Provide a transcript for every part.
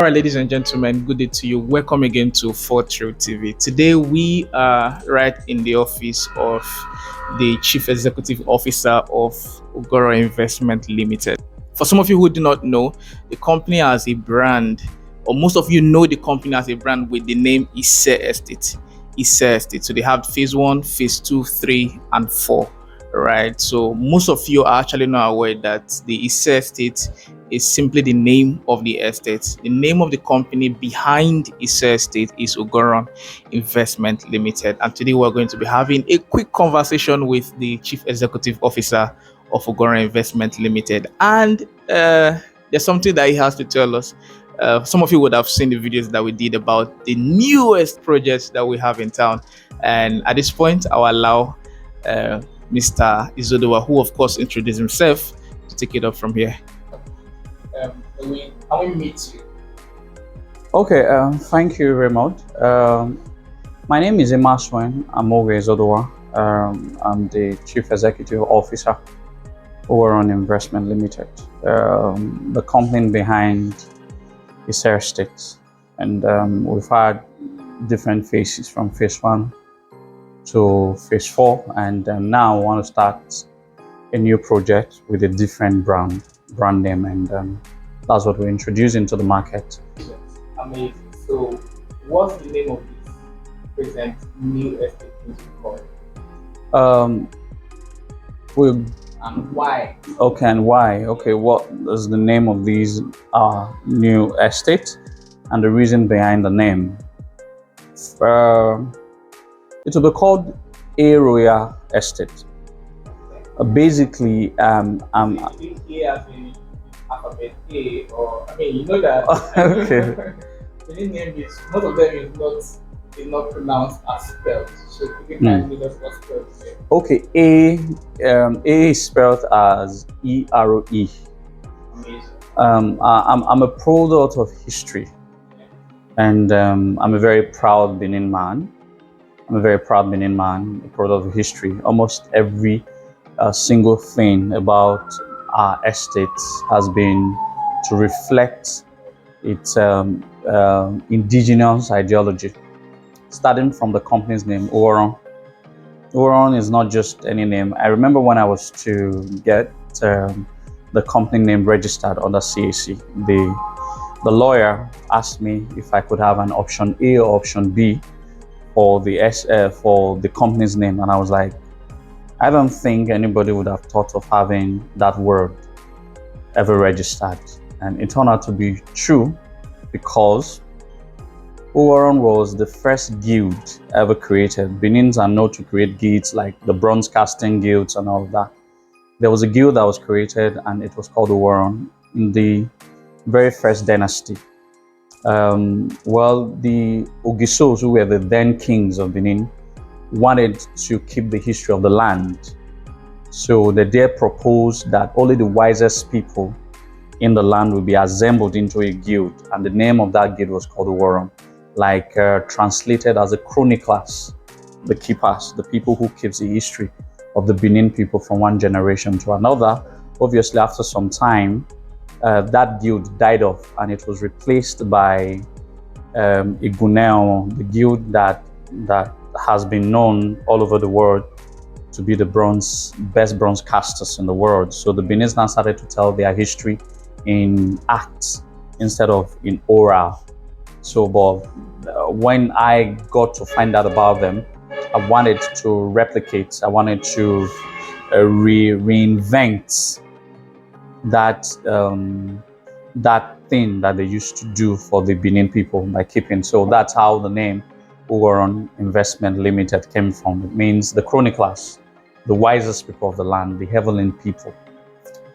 All right, ladies and gentlemen, good day to you. Welcome again to Fortreal TV. Today we are right in the office of the Chief Executive Officer of Ugoro Investment Limited. For some of you who do not know, the company has a brand, or most of you know the company has a brand with the name Ise Estate. Ise Estate. So they have phase 1, phase 2, 3, and 4. Right. So most of you are actually not aware that the Ise Estate is simply the name of the estate. The name of the company behind Ise Estate is Ugoro Investment Limited. And today we're going to be having a quick conversation with the Chief Executive Officer of Ugoro Investment Limited. And there's something that he has to tell us. Some of you would have seen the videos that we did about the newest projects that we have in town. And at this point, I'll allow Mr. Izodowa, who of course introduced himself, to take it up from here. How we meet you? Okay, thank you very much. My name is Emaswen Amoge Izodowa. I'm the Chief Executive Officer over on Investment Limited, the company behind Ise Estate. And we've had different phases from phase 1 to phase 4, and now I want to start a new project with a different brand name, and that's what we're introducing to the market. Amazing. So, what's the name of this present new estate called? And why? Okay, and why? Okay, what is the name of these new estate, and the reason behind the name? It will be called A Royal Estate. Basically, A as in alphabet A, or I mean, you know that. Okay. The name is most of them is not pronounced as spelled. So could you kindly just spell it? Okay, A is spelled as E-R-O-E. Amazing. I'm a product of history, and I'm a very proud Benin man. A product of history. Almost every single thing about our estates has been to reflect its indigenous ideology, starting from the company's name, Ugoro. Ugoro is not just any name. I remember when I was to get the company name registered under CAC, the lawyer asked me if I could have an option A or option B for the company's name, and I was like, I don't think anybody would have thought of having that word ever registered. And it turned out to be true, because Ugoro was the first guild ever created. Benins are known to create guilds like the bronze casting guilds and all of that. There was a guild that was created, and it was called Ugoro in the very first dynasty. The Ogisos, who were the then kings of Benin, wanted to keep the history of the land. So they dare proposed that only the wisest people in the land will be assembled into a guild, and the name of that guild was called Ugoro, like translated as the chroniclers, the keepers, the people who keeps the history of the Benin people from one generation to another. Obviously, after some time, that guild died off, and it was replaced by Iguneo, the guild that has been known all over the world to be the best bronze casters in the world. So the Benin's now started to tell their history in acts instead of in oral. So, but when I got to find out about them, I wanted to replicate. I wanted to reinvent that thing that they used to do for the Benin people by keeping. So that's how the name Ugoro Investment Limited came from. It means the chroniclers, the wisest people of the land, the heavenly people.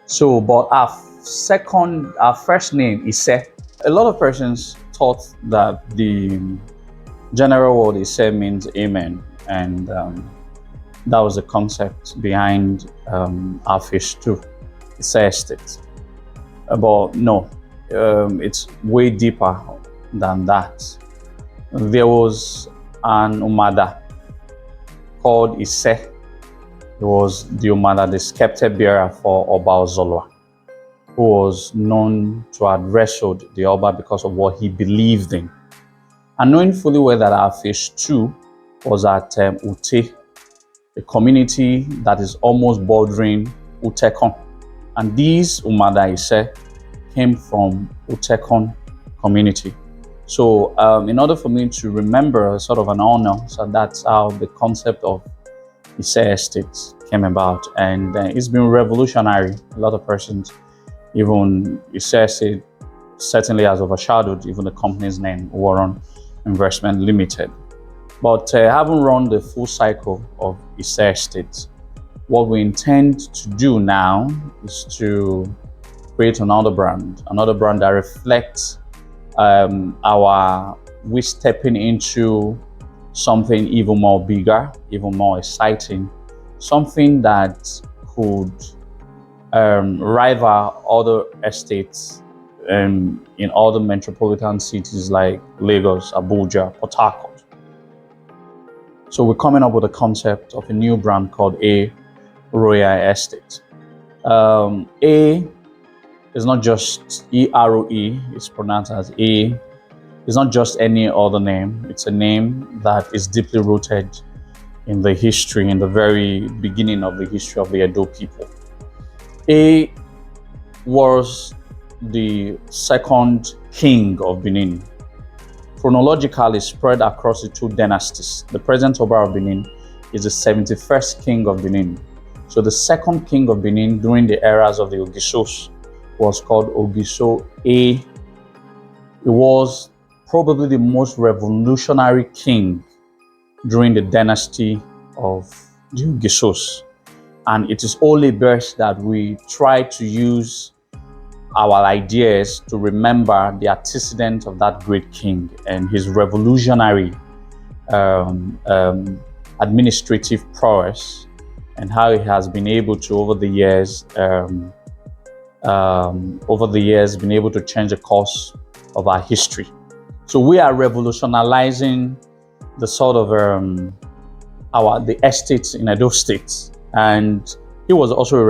So, but our first name is Ise. A lot of persons thought that the general word Ise means amen, and that was the concept behind our phase 2, Ise Estate. But no, it's way deeper than that. There was an Umada called Ise. He was the Umada, the scepter bearer for Oba Ozolwa. who was known to have wrestled the Oba because of what he believed in. And knowing fully well that our phase 2 was at Ute, a community that is almost bordering Utekon. And these Umada Ise came from Utekon community. So in order for me to remember sort of an honor, so that's how the concept of Ise Estates came about. And it's been revolutionary. A lot of persons, even Ise Estate certainly has overshadowed even the company's name, Warren Investment Limited. But having run the full cycle of Ise Estates, what we intend to do now is to create another brand that reflects we're stepping into something even more bigger, even more exciting, something that could rival other estates in other metropolitan cities like Lagos, Abuja, Port Harcourt. So we're coming up with a concept of a new brand called Rei Estate. A is not just E-R-O-E, it's pronounced as A. It's not just any other name. It's a name that is deeply rooted in the history, in the very beginning of the history of the Edo people. A was the second king of Benin. Chronologically spread across the two dynasties. The present Oba of Benin is the 71st king of Benin. So the second king of Benin during the eras of the Ogisos was called Ogiso A. It was probably the most revolutionary king during the dynasty of the Ogisos. And it is only best that we try to use our ideas to remember the antecedent of that great king and his revolutionary administrative prowess, and how he has been able to over the years been able to change the course of our history. So we are revolutionizing the sort of the estates in Edo State, and he was also a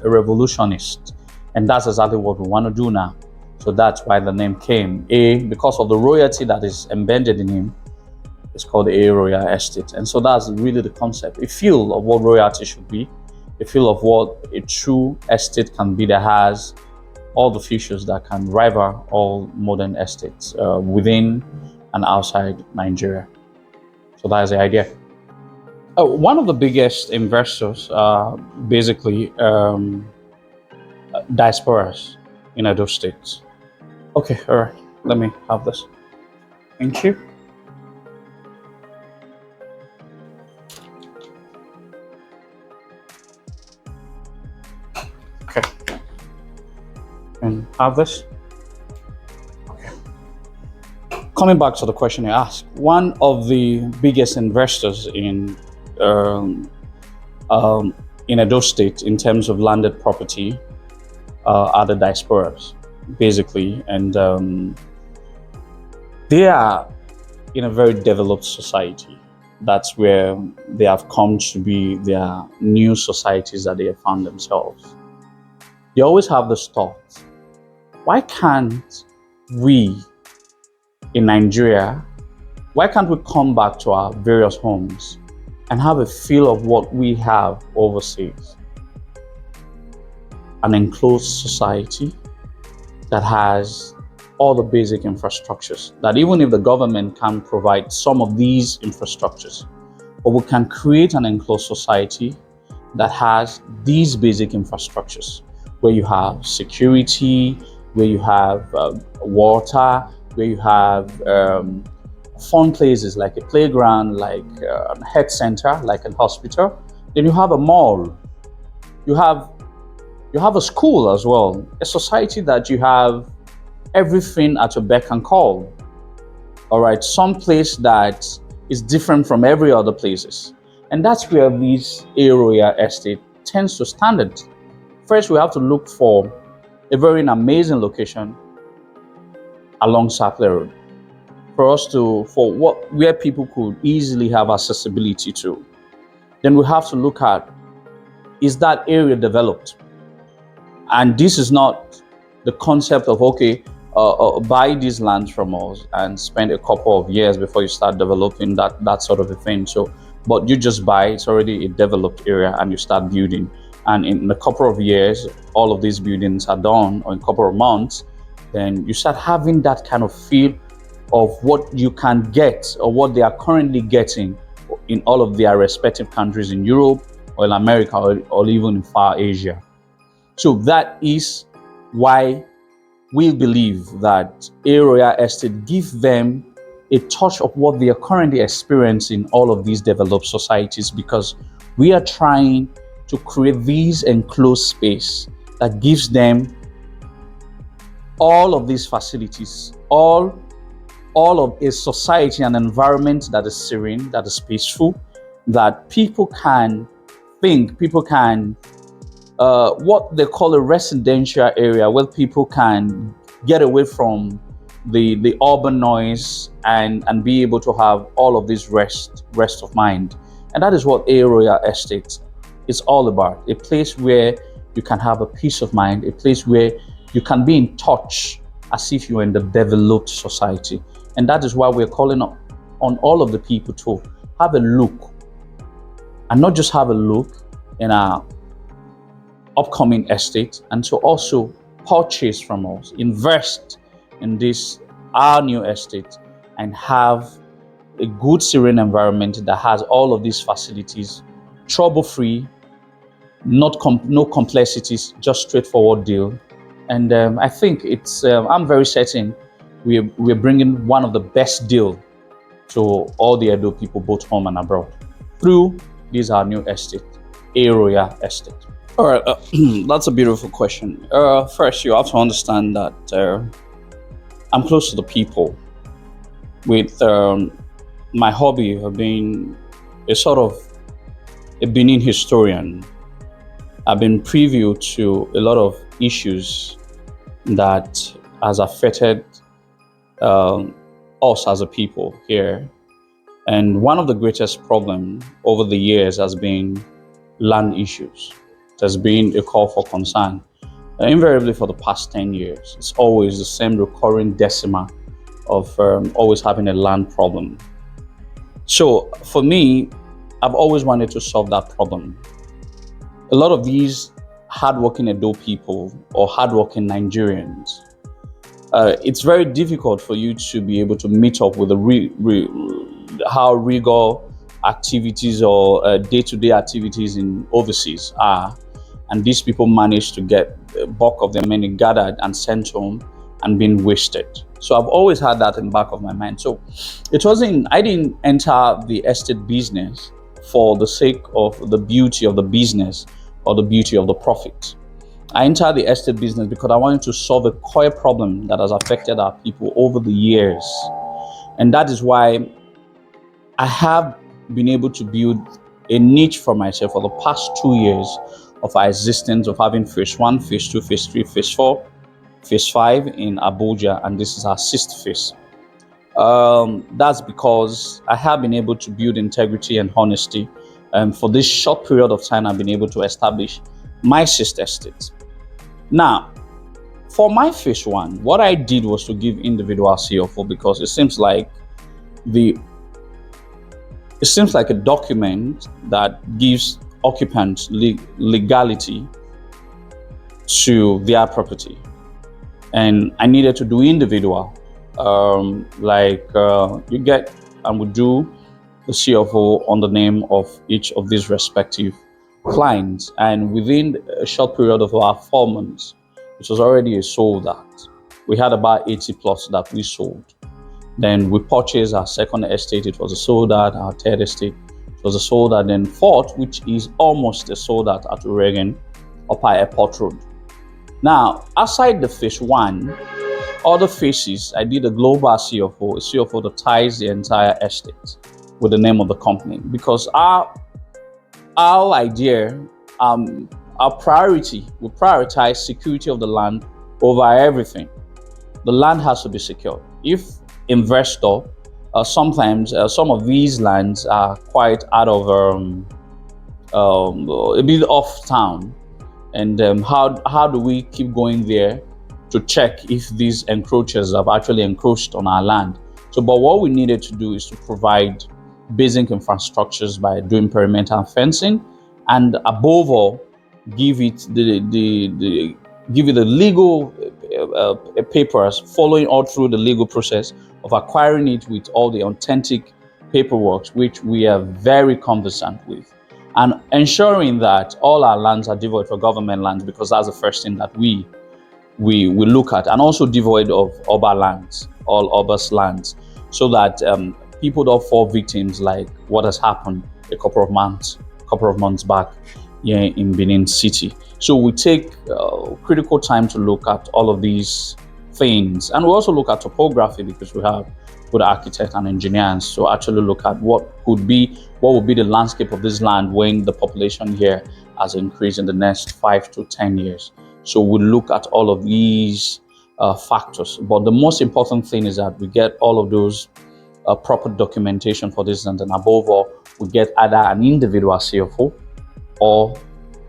revolutionist, and that's exactly what we want to do now. So that's why the name came. Because of the royalty that is embedded in him, it's called A Rei Estate. And so that's really the concept, a feel of what royalty should be, a feel of what a true estate can be that has all the features that can rival all modern estates within and outside Nigeria. So that is the idea. One of the biggest investors are basically diasporas in Edo States. Okay, all right, let me have this. Thank you. Okay, and have this. Okay. Coming back to the question you asked, one of the biggest investors in Edo State in terms of landed property are the diasporas, basically, and they are in a very developed society. That's where they have come to be their new societies that they have found themselves. They always have this thought: why can't we in Nigeria, why can't we come back to our various homes and have a feel of what we have overseas? An enclosed society that has all the basic infrastructures, that even if the government can provide some of these infrastructures, but we can create an enclosed society that has these basic infrastructures, where you have security, where you have water, where you have fun places like a playground, like a health center, like a hospital. Then you have a mall. You have a school as well. A society that you have everything at your beck and call. All right, some place that is different from every other places. And that's where this area estate tends to stand it. First, we have to look for a very amazing location along Saple Road where people could easily have accessibility to. Then we have to look at, is that area developed? And this is not the concept of, okay, buy these lands from us and spend a couple of years before you start developing that sort of a thing. So, but you just buy, it's already a developed area, and you start building. And in a couple of years, all of these buildings are done, or in a couple of months, then you start having that kind of feel of what you can get, or what they are currently getting in all of their respective countries in Europe or in America, or even in far Asia. So that is why we believe that a royal estate gives them a touch of what they are currently experiencing in all of these developed societies, because we are trying to create these enclosed space that gives them all of these facilities, all of a society and environment that is serene, that is peaceful, that people can think, people can what they call a residential area, where people can get away from the urban noise, and be able to have all of this rest of mind. And that is what a royal estate is all about. A place where you can have a peace of mind, a place where you can be in touch as if you're in the developed society. And that is why we're calling on all of the people to have a look, and not just have a look in our upcoming estate, and to also purchase from us, invest in this our new estate, and have a good serene environment that has all of these facilities, trouble free, no complexities, just straightforward deal. And I think it's I'm very certain we're bringing one of the best deal to all the Edo people, both home and abroad, through this our new estate, a royal estate. All right, that's a beautiful question. First, you have to understand that I'm close to the people. With my hobby of being a sort of a Benin historian, I've been privy to a lot of issues that has affected us as a people here. And one of the greatest problems over the years has been land issues. There's been a call for concern. Invariably for the past 10 years, it's always the same recurring decima of always having a land problem. So for me, I've always wanted to solve that problem. A lot of these hardworking Edo people or hardworking Nigerians, it's very difficult for you to be able to meet up with how rigor activities or day-to-day activities in overseas are. And these people manage to get the bulk of their money gathered and sent home and being wasted. So I've always had that in the back of my mind. So I didn't enter the estate business for the sake of the beauty of the business or the beauty of the profit. I entered the estate business because I wanted to solve a core problem that has affected our people over the years. And that is why I have been able to build a niche for myself for the past 2 years of our existence, of having phase 1, phase 2, phase 3, phase 4, phase 5 in Abuja, and this is our 6th phase. That's because I have been able to build integrity and honesty. For this short period of time, I've been able to establish my 6th estate. Now, for my phase 1, what I did was to give individual CFO, because it seems like a document that gives occupants legality to their property. And I needed to do individual, you get and we do the CFO on the name of each of these respective clients. And within a short period of our 4 months, it was already a sold out. We had about 80 plots that we sold. Then we purchased our 2nd estate. It was a sold out. Our 3rd estate, it was a sold out. Then 4th, which is almost a sold out at Oregon, Upper Airport Road. Now, outside the phase 1, other phases, I did a global CFO, a CFO that ties the entire estate with the name of the company. Because our idea, our priority, we prioritize security of the land over everything. The land has to be secured. If investor, sometimes some of these lands are quite out of a bit off town, And how do we keep going there to check if these encroachers have actually encroached on our land? So, but what we needed to do is to provide basic infrastructures by doing perimeter fencing, and above all, give it the legal papers, following all through the legal process of acquiring it with all the authentic paperwork, which we are very conversant with, and ensuring that all our lands are devoid for government lands, because that's the first thing that we look at, and also devoid of urban lands, all urban lands, so that people don't fall victims like what has happened a couple of months back here in Benin City. So we take critical time to look at all of these things, and we also look at topography, because we have good architects and engineers to actually look at what would be the landscape of this land when the population here has increased in the next 5 to 10 years. So we look at all of these factors, but the most important thing is that we get all of those proper documentation for this, and then above all, we get either an individual CFO or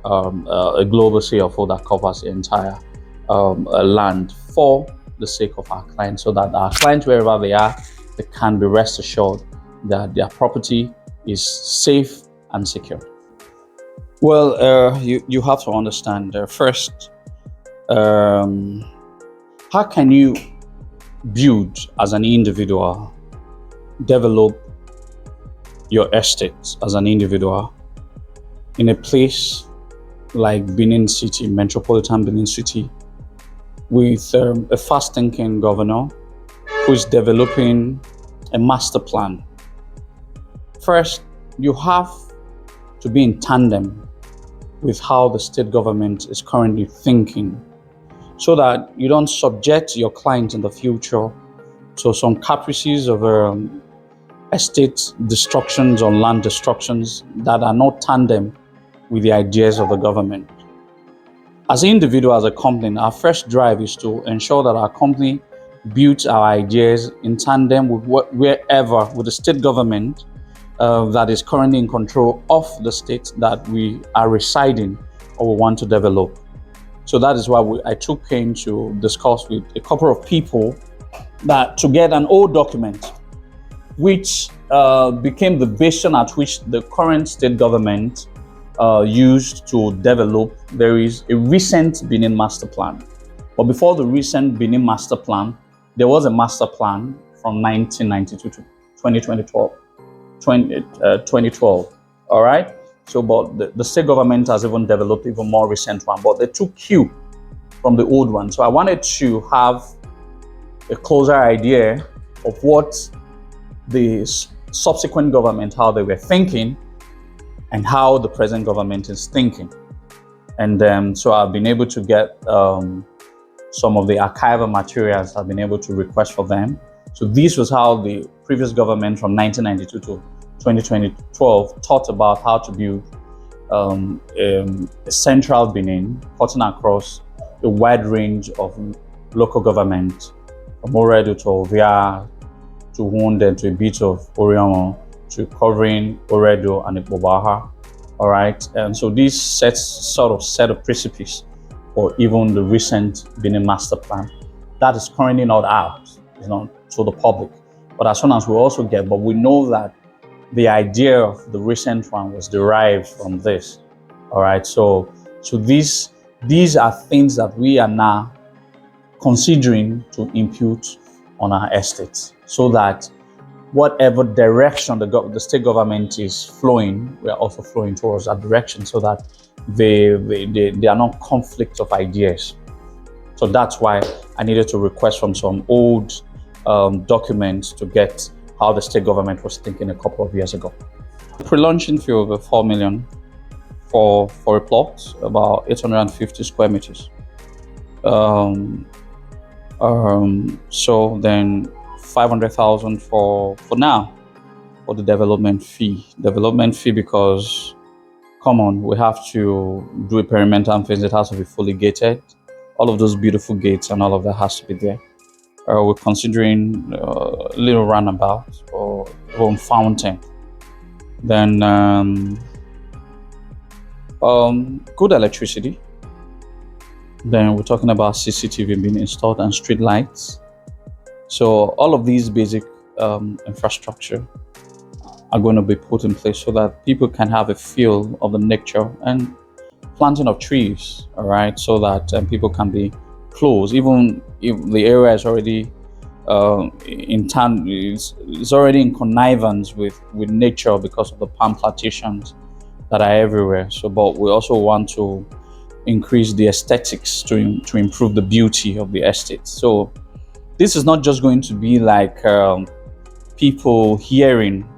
a global CFO that covers the entire land for the sake of our clients, so that our clients, wherever they are, they can be rest assured that their property is safe and secure. Well, you have to understand first, how can you build as an individual, develop your estate as an individual in a place like Benin City, metropolitan Benin City, with a fast-thinking governor who is developing a master plan? First, you have to be in tandem with how the state government is currently thinking, so that you don't subject your client in the future to some caprices of estate destructions or land destructions that are not tandem with the ideas of the government. As an individual, as a company, our first drive is to ensure that our company builds our ideas in tandem with with the state government that is currently in control of the state that we are residing or we want to develop. So that is why I took pain to discuss with a couple of people that to get an old document, which became the basis at which the current state government used to develop. There is a recent Benin master plan. But before the recent Benin master plan, there was a master plan from 1992 to 2012. All right. So, but the state government has even developed even more recent one, but they took cue from the old one. So I wanted to have a closer idea of what the subsequent government, how they were thinking, and how the present government is thinking. And so I've been able to get some of the archival materials I've been able to request for them. So this was how the previous government from 1992 to 2012 thought about how to build a central Benin, cutting across a wide range of local government, from Oredo to Ovia, to Wounded, to a bit of Orion, to covering Oredo and Ipobaha. All right, and so this set of precipice for even the recent Benin master plan that is currently not out, it's not to the public. But as soon as we also get, but we know that the idea of the recent one was derived from this. All right, so these are things that we are now considering to impute on our estates, so that whatever direction the state government is flowing, we are also flowing towards that direction, so that they are not conflicts of ideas. So that's why I needed to request from some old documents to get how the state government was thinking a couple of years ago. Pre-launching fee over 4 million for a plot, about 850 square meters. So then 500,000 for now for the development fee. Development fee because, come on, we have to do a perimeter fence. It has to be fully gated. All of those beautiful gates and all of that has to be there. We're considering a little roundabout or home fountain. Then good electricity, Then we're talking about CCTV being installed and street lights. So all of these basic infrastructure are going to be put in place so that people can have a feel of the nature and planting of trees, all right, so that people can be close, even if the area is already in town, it's already in connivance with nature because of the palm plantations that are everywhere. So, but we also want to increase the aesthetics to improve the beauty of the estate. So, this is not just going to be like people hearing.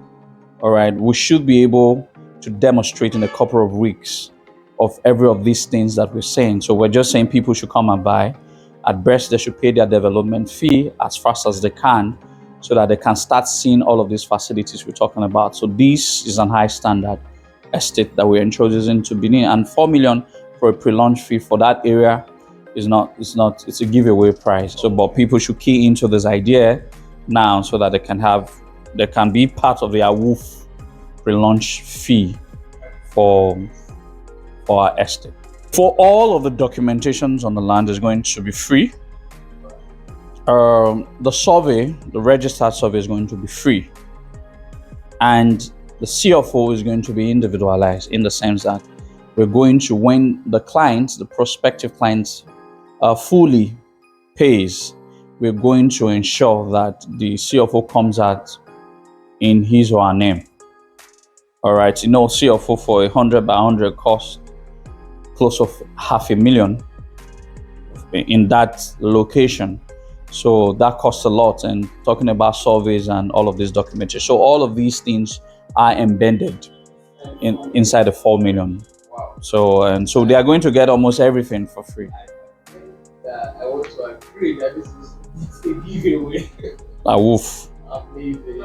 All right, we should be able to demonstrate in a couple of weeks of every of these things that we're saying. So we're just saying people should come and buy. At best, they should pay their development fee as fast as they can so that they can start seeing all of these facilities we're talking about. So this is an high standard estate that we're introducing to Benin, and 4 million for a pre-launch fee for that area it's a giveaway price. So but people should key into this idea now so that they can be part of their WOOF pre-launch fee for our estate. For all of the documentations on the land is going to be free. The survey, the registered survey, is going to be free, and the CFO is going to be individualized in the sense that we're going to, when the clients, the prospective clients, fully pays, we're going to ensure that the CFO comes out in his or her name. All right, CFO for 100 by 100 cost close of 500,000 in that location. So that costs a lot, and talking about surveys and all of this documentation. So all of these things are embedded inside the 4 million. So they are going to get almost everything for free. I want to agree that this is a giveaway. A woof. Amazing.